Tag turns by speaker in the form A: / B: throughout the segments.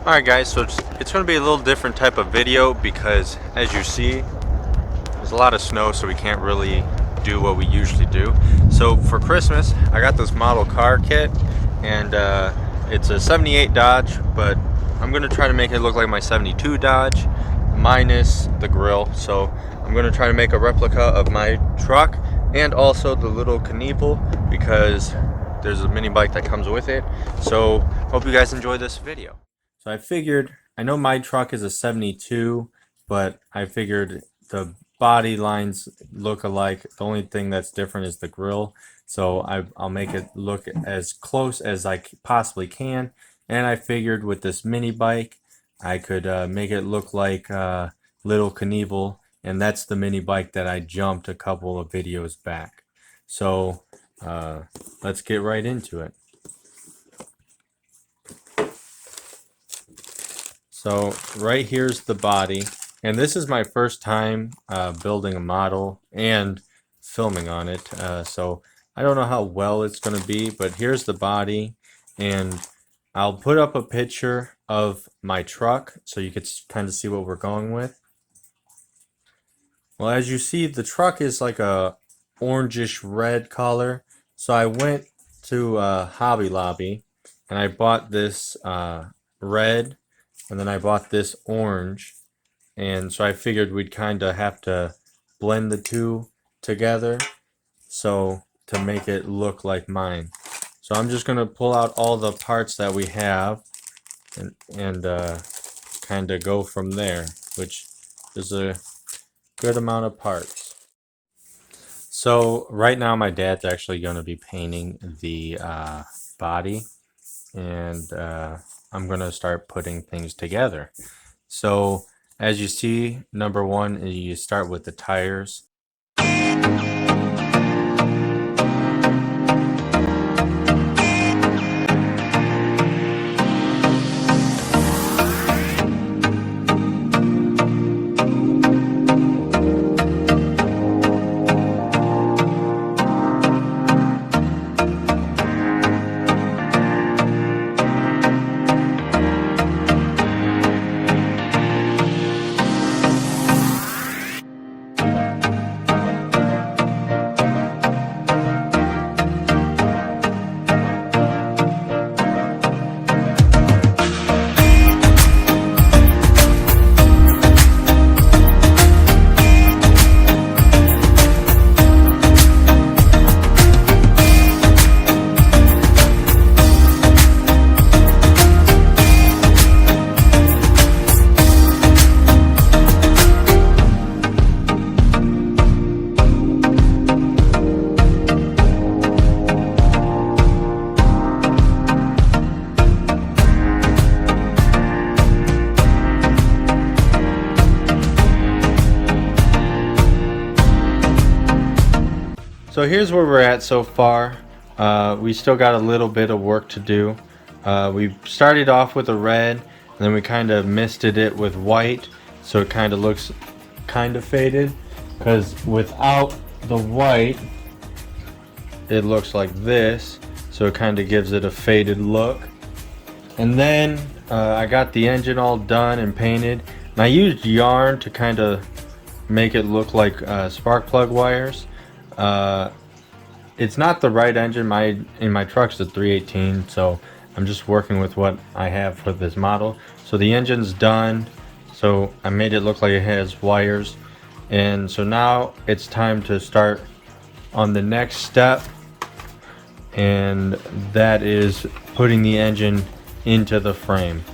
A: Alright guys, so it's going to be a little different type of video because as you see, there's a lot of snow, so we can't really do what we usually do. So for Christmas, I got this model car kit, and it's a 78 Dodge, but I'm going to try to make it look like my 72 Dodge, minus the grill. So I'm going to try to make a replica of my truck and also the little Knievel, because there's a mini bike that comes with it. So hope you guys enjoy this video. So I figured, I know my truck is a 72, but I figured the body lines look alike. The only thing that's different is the grille. So I'll make it look as close as I possibly can. And I figured with this mini bike, I could make it look like Little Knievel. And that's the mini bike that I jumped a couple of videos back. So let's get right into it. So right here's the body, and this is my first time building a model and filming on it, so I don't know how well it's going to be, but here's the body, and I'll put up a picture of my truck so you could kind of see what we're going with. Well, as you see, the truck is like a orangish red color, so I went to Hobby Lobby and I bought this red. And then I bought this orange, and so I figured we'd kind of have to blend the two together so to make it look like mine. So I'm just going to pull out all the parts that we have and kind of go from there, which is a good amount of parts. So right now my dad's actually going to be painting the body, and I'm gonna start putting things together. So as you see, number one, you start with the tires. So here's where we're at so far. We still got a little bit of work to do. We started off with a red, and then we kind of misted it with white, so it kind of looks kind of faded, because without the white it looks like this, so it kind of gives it a faded look. And then I got the engine all done and painted, and I used yarn to kind of make it look like spark plug wires. It's not the right engine. In my truck's a 318, so I'm just working with what I have for this model. So the engine's done, so I made it look like it has wires, and so now it's time to start on the next step, and that is putting the engine into the frame.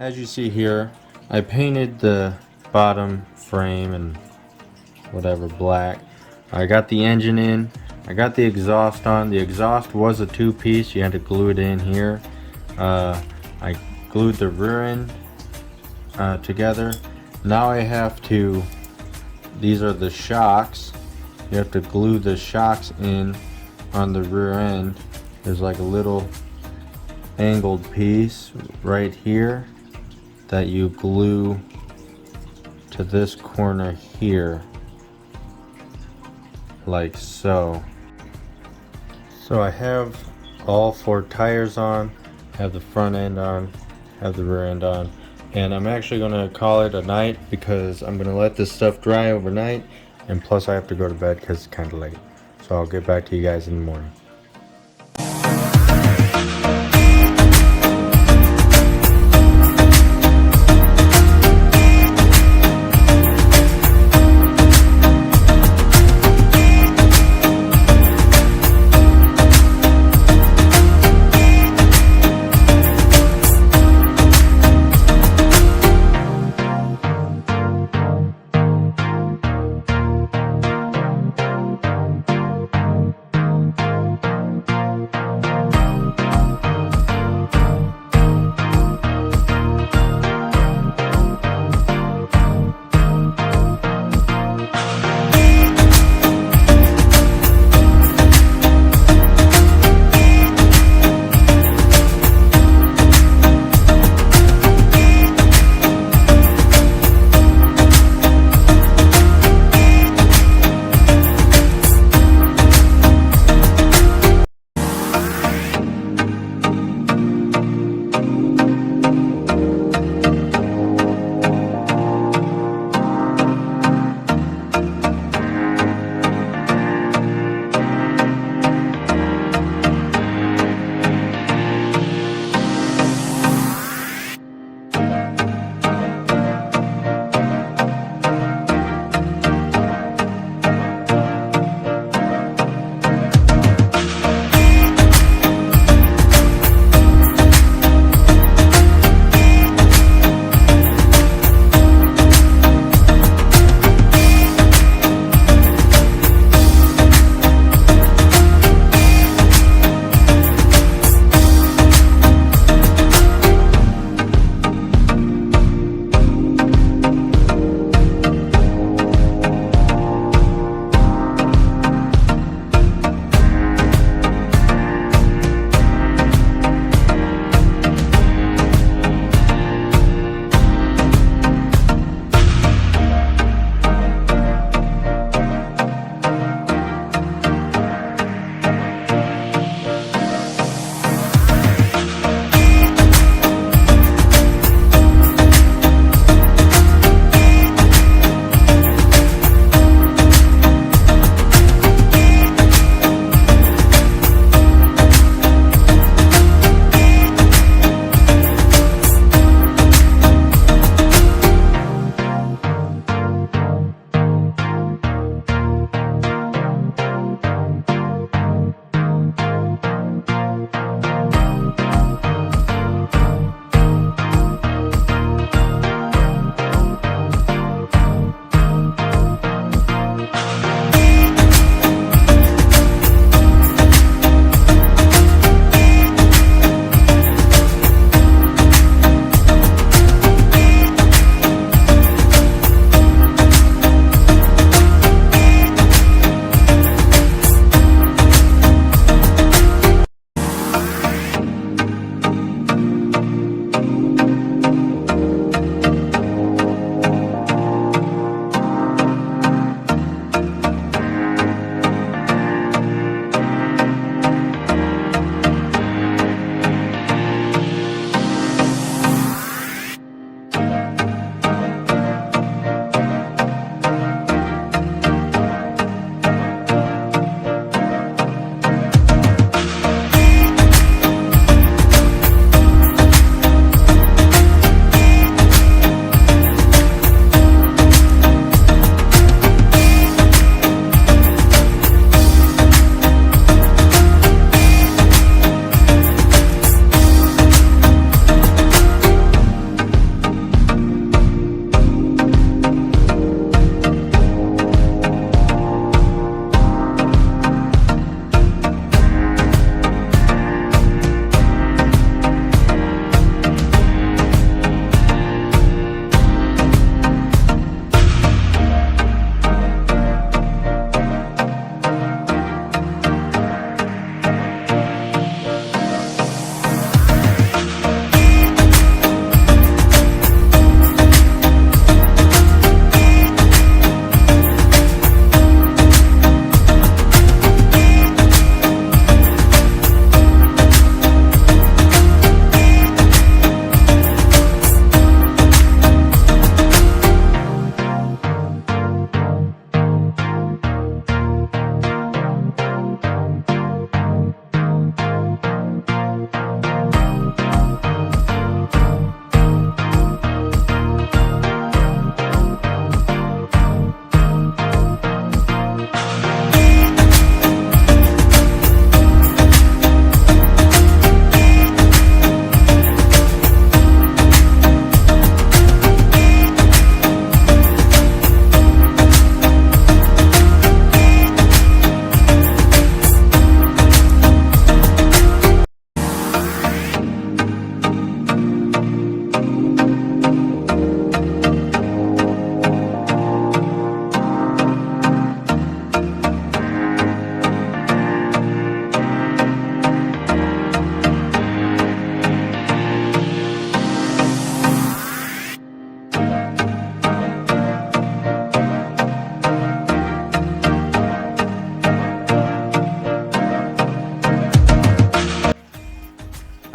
A: as you see here, I painted the bottom frame and whatever black. I got the engine in, I got the exhaust on. The exhaust was a two-piece, you had to glue it in here. I glued the rear end together. Now I have to, these are the shocks, you have to glue the shocks in on the rear end. There's like a little angled piece right here that you glue to this corner here, like so. So I have all four tires on, have the front end on, have the rear end on, and I'm actually gonna call it a night because I'm gonna let this stuff dry overnight, and plus I have to go to bed because it's kind of late. So I'll get back to you guys in the morning.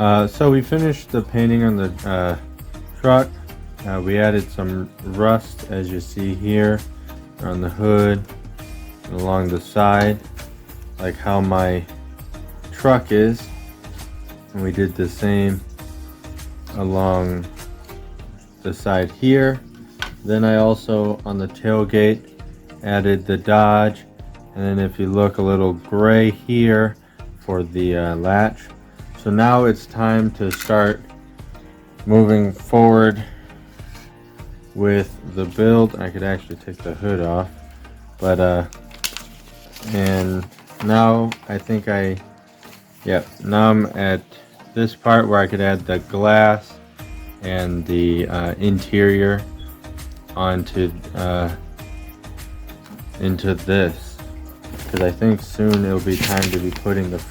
A: So we finished the painting on the truck. We added some rust, as you see here, on the hood and along the side, like how my truck is. And we did the same along the side here. Then I also, on the tailgate, added the Dodge. And then if you look, a little gray here for the latch. So now it's time to start moving forward with the build. I could actually take the hood off, but and now I think now I'm at this part where I could add the glass and the interior onto into this, because I think soon it'll be time to be putting the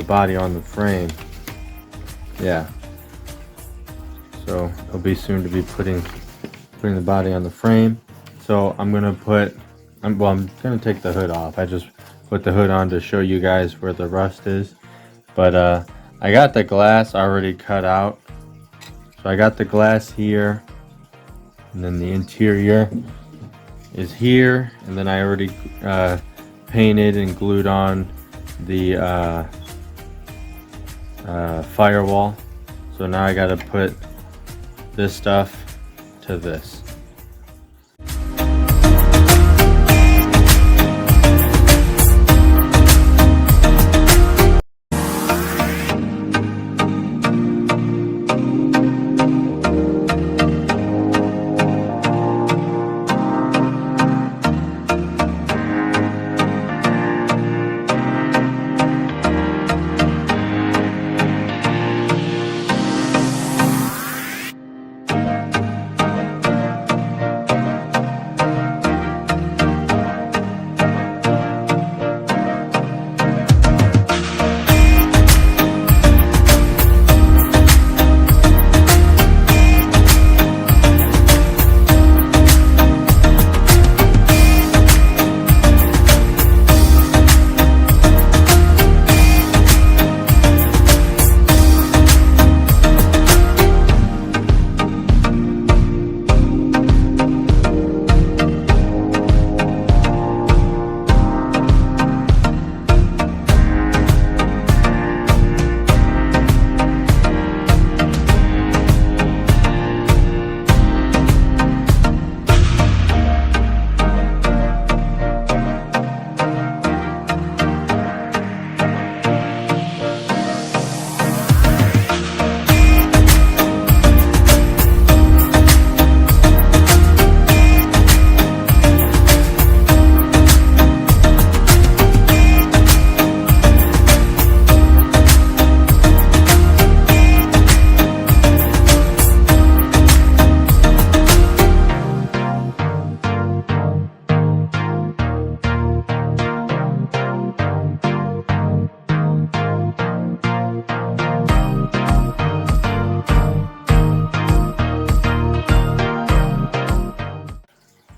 A: body on the frame. Yeah, so it'll be soon to be putting the body on the frame. So I'm gonna take the hood off. I just put the hood on to show you guys where the rust is, but I got the glass already cut out. So I got the glass here, and then the interior is here, and then I already painted and glued on the firewall. So now I gotta put this stuff to this.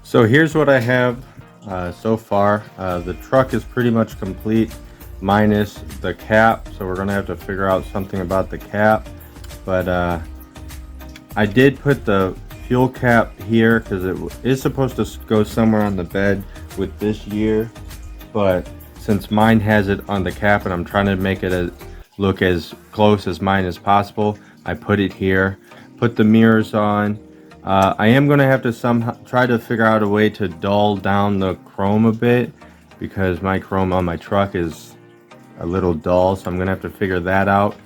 A: So here's what I have so far. The truck is pretty much complete minus the cap, so we're gonna have to figure out something about the cap. But I did put the fuel cap here because it is supposed to go somewhere on the bed with this year, but since mine has it on the cap and I'm trying to make it look as close as mine as possible, I put it here. Put the mirrors on. I am going to have to somehow try to figure out a way to dull down the chrome a bit, because my chrome on my truck is a little dull, so I'm going to have to figure that out.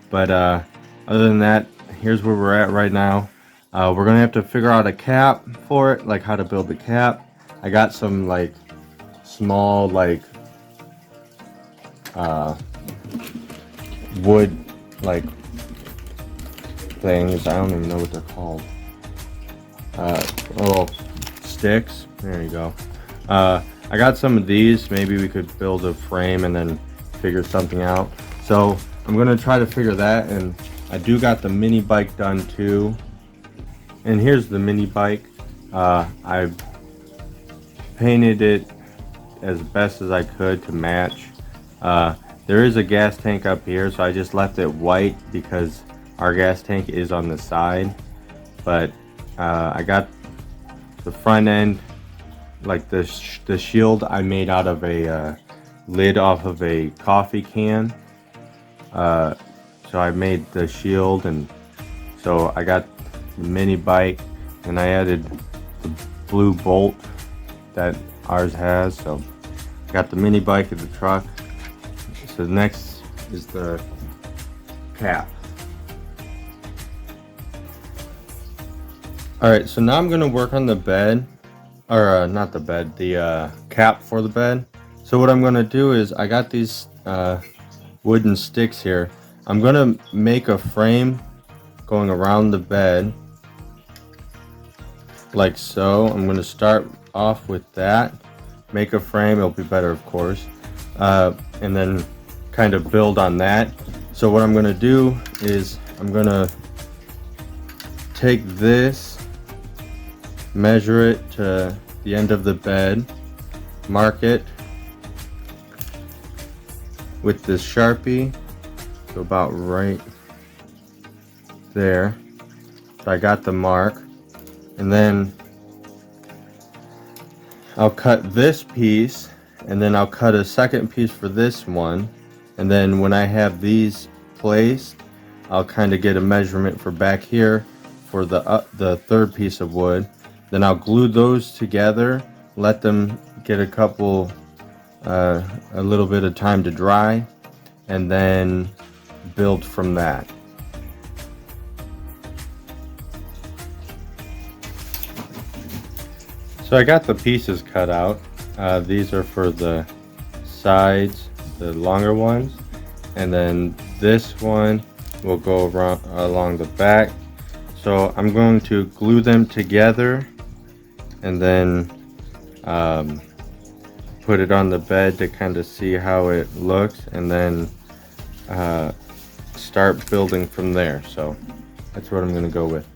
A: But other than that, here's where we're at right now. We're going to have to figure out a cap for it, like how to build the cap. I got some like small like wood like things. I don't even know what they're called. Little sticks. There you go. I got some of these. Maybe we could build a frame and then figure something out. So I'm gonna try to figure that, and I do got the mini bike done too. And here's the mini bike. I painted it as best as I could to match. There is a gas tank up here, so I just left it white because our gas tank is on the side. But I got the front end, like the shield I made out of a lid off of a coffee can. So I made the shield, and so I got the mini bike, and I added the blue bolt that ours has. So I got the mini bike of the truck. So next is the cap. Alright, so now I'm going to work on the bed, or not the bed, the cap for the bed. So what I'm going to do is, I got these wooden sticks here. I'm going to make a frame going around the bed, like so. I'm going to start off with that, make a frame, it'll be better of course, and then kind of build on that. So what I'm going to do is, I'm going to take this, measure it to the end of the bed, mark it with this Sharpie, so about right there. So I got the mark, and then I'll cut this piece, and then I'll cut a second piece for this one, and then when I have these placed, I'll kind of get a measurement for back here for the third piece of wood. Then I'll glue those together, let them get a little bit of time to dry, and then build from that. So I got the pieces cut out. These are for the sides, the longer ones, and then this one will go around along the back. So I'm going to glue them together, and then put it on the bed to kind of see how it looks, and then start building from there. So that's what I'm going to go with.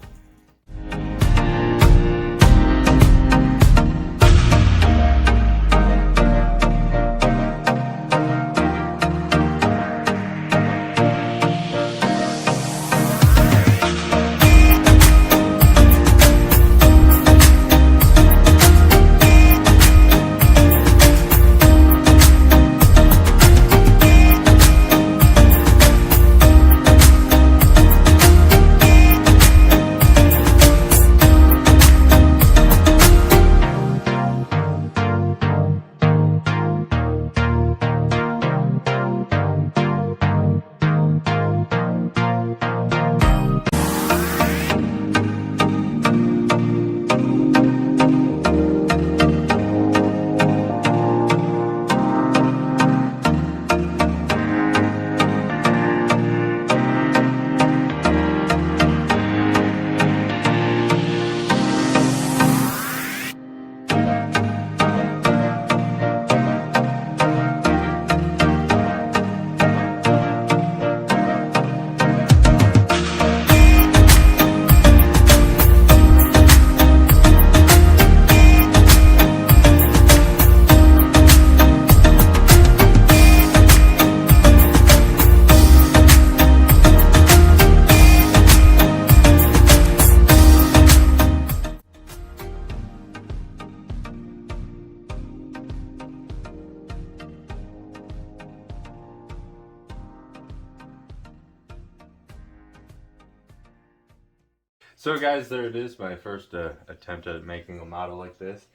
A: So guys, there it is, my first attempt at making a model like this,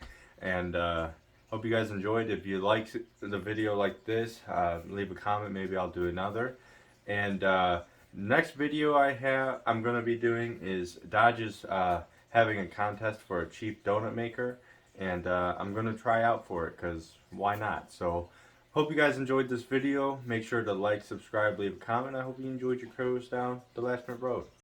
A: and hope you guys enjoyed. If you liked the video like this, leave a comment, maybe I'll do another. And next video I'm going to be doing is Dodge is having a contest for a cheap donut maker, and I'm going to try out for it, because why not? So hope you guys enjoyed this video. Make sure to like, subscribe, leave a comment. I hope you enjoyed your cruise down the Last Minute Road.